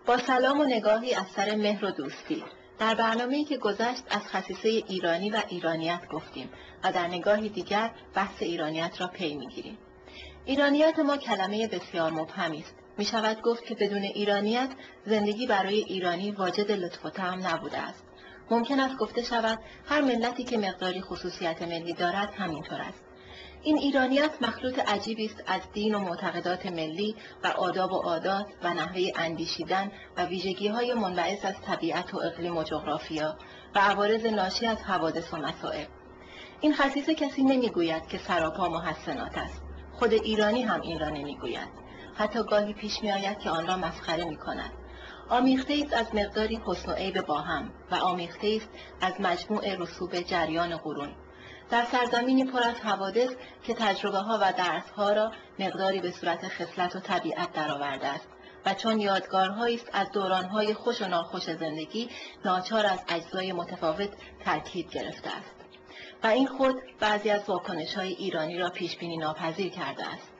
با سلام و نگاهی از سر مهر و دوستی، در برنامه‌ای که گذشت از خصیصه ایرانی و ایرانیت گفتیم و در نگاهی دیگر بحث ایرانیت را پی می‌گیریم. ایرانیت ما کلمه بسیار مبهمی است. می شود گفت که بدون ایرانیت زندگی برای ایرانی واجد لطف و طعم نبوده است. ممکن است گفته شود هر ملتی که مقداری خصوصیت ملی دارد همینطور است. این ایرانیت مخلوط عجیبی است از دین و معتقدات ملی و آداب و عادات و نحوه اندیشیدن و ویژگی‌های منبعث از طبیعت و اقلیم و جغرافیا و عوارض ناشی از حوادث و مصائب. این خصیصه کسی نمیگوید که سراپا محسنات است. خود ایرانی هم این را نمیگوید. حتی گاهی پیش می‌آید که آن را مسخره می‌کند. آمیخته است از مقداری حسن و عیب با هم و آمیخته است از مجموع رسوب جریان قرون. در سرزمینی پر از حوادث که تجربه‌ها و درس‌ها را مقداری به صورت خصلت و طبیعت درآورده است و چون یادگارهایی است از دوران‌های خوش و ناخوش زندگی ناچار از اجزای متفاوت ترکیب گرفته است. و این خود بعضی از واکنش‌های ایرانی را پیش‌بینی ناپذیر کرده است.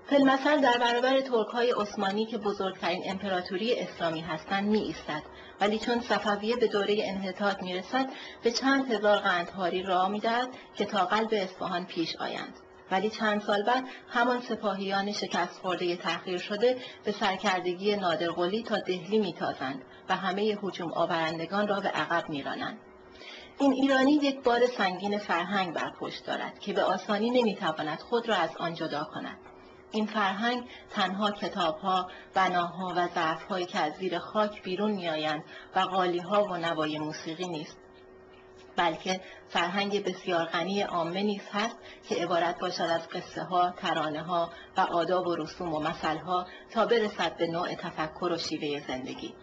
فی‌المثل در برابر ترک‌های عثمانی که بزرگترین امپراتوری اسلامی هستند می ایستد، ولی چون صفویه به دوره انحطاط می رسد به چند هزار قندهاری راه می دهد که تا قلب اصفهان پیش آیند. ولی چند سال بعد همان سپاهیان شکست خورده تحقیر شده به سرکردگی نادرقلی تا دهلی می تازند و همه هجوم آورندگان را به عقب می رانند. این ایرانی یک بار سنگین فرهنگ بر پشت دارد که به آسانی نمیتواند خود را از آن جدا کند. این فرهنگ تنها کتاب‌ها، بناها و ظرف‌هایی که از زیر خاک بیرون می‌آیند و قالی‌ها و نوای موسیقی نیست، بلکه فرهنگ بسیار غنی عامه نیز هست که عبارت باشد از قصه‌ها، ترانه‌ها و آداب و رسوم و مثل‌ها تا برسد به نوع تفکر و شیوه زندگی.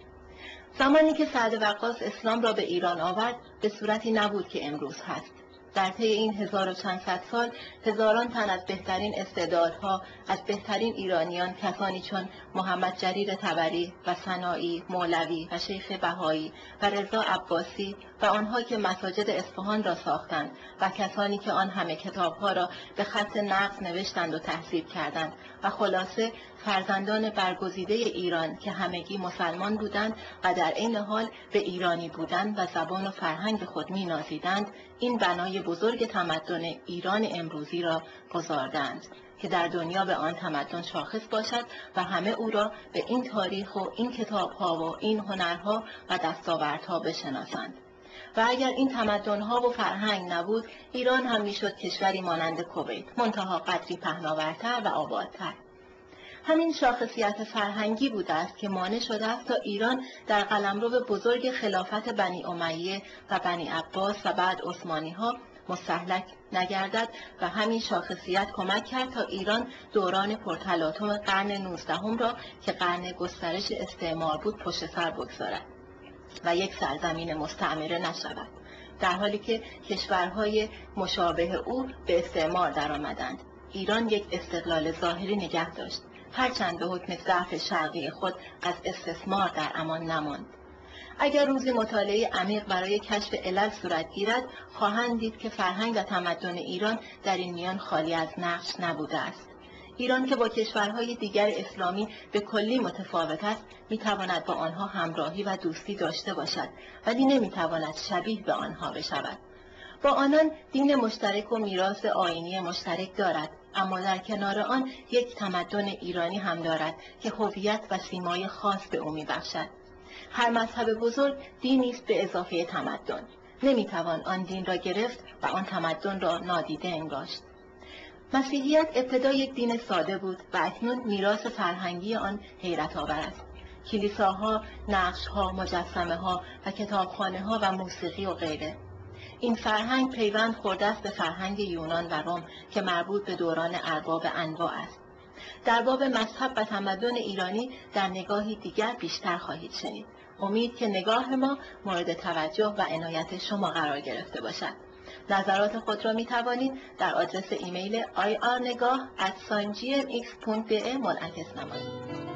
زمانی که سعد وقاص اسلام را به ایران آورد به صورتی نبود که امروز هست. در طی این 1000 و چند صد سال هزاران تن از بهترین استعدادها، از بهترین ایرانیان، کسانی چون محمد جریر طبری و سنایی، مولوی و شیخ بهایی و رضا عباسی و آنها که مساجد اصفهان را ساختند و کسانی که آن همه کتابها را به خط نقض نوشتند و تحذیب کردند و خلاصه فرزندان برگزیده ایران که همگی مسلمان بودند و در عین حال به ایرانی بودند و زبان و فرهنگ خود می‌نازیدند، این بنای بزرگ تمدن ایران امروزی را گذاردند که در دنیا به آن تمدن شاخص باشد و همه او را به این تاریخ و این کتاب‌ها و این هنرها و دستاوردها بشناسند. و اگر این تمدن‌ها و فرهنگ نبود، ایران هم میشد کشوری مانند کویت، منتها قدری پهناورتر و آبادتر. همین شاخصیت فرهنگی بوده است که مانع شده است تا ایران در قلمرو بزرگ خلافت بنی امیه و بنی عباس و بعد عثمانی‌ها مستهلک نگردد و همین شاخصیت کمک کرد تا ایران دوران پرتلاطم قرن 19 را که قرن گسترش استعمار بود پشت سر بگذارد و یک سرزمین مستعمره نشود، در حالی که کشورهای مشابه او به استعمار درآمدند. ایران یک استقلال ظاهری نگه داشت، هرچند به حکم ضعف شرقی خود از استثمار در امان نماند. اگر روزی مطالعه عمیق برای کشف علل صورت گیرد، خواهند دید که فرهنگ و تمدن ایران در این میان خالی از نقش نبوده است. ایران که با کشورهای دیگر اسلامی به کلی متفاوت است، میتواند با آنها همراهی و دوستی داشته باشد، ولی نمیتواند شبیه به آنها بشود. با آنان دین مشترک و میراث آیینی مشترک دارد، اما در کنار آن یک تمدن ایرانی هم دارد که هویت و سیمای خاص به او میبخشد. هر مذهب بزرگ دینی است به اضافه تمدن. نمیتوان آن دین را گرفت و آن تمدن را نادیده انگاشت. مسیحیت ابتدا یک دین ساده بود و اکنون میراث فرهنگی آن حیرت آور است. کلیساها، نقش‌ها، مجسمه‌ها و کتابخانه‌ها و موسیقی و غیره. این فرهنگ پیوند خورده است به فرهنگ یونان و روم که مربوط به دوران ارباب انواع است. در باب مذهب و تمدن ایرانی در نگاهی دیگر بیشتر خواهید شنید. امید که نگاه ما مورد توجه و عنایت شما قرار گرفته باشد. نظرات خود را می توانید در آدرس ایمیل irnegah@gmx.be منعکس نمایید.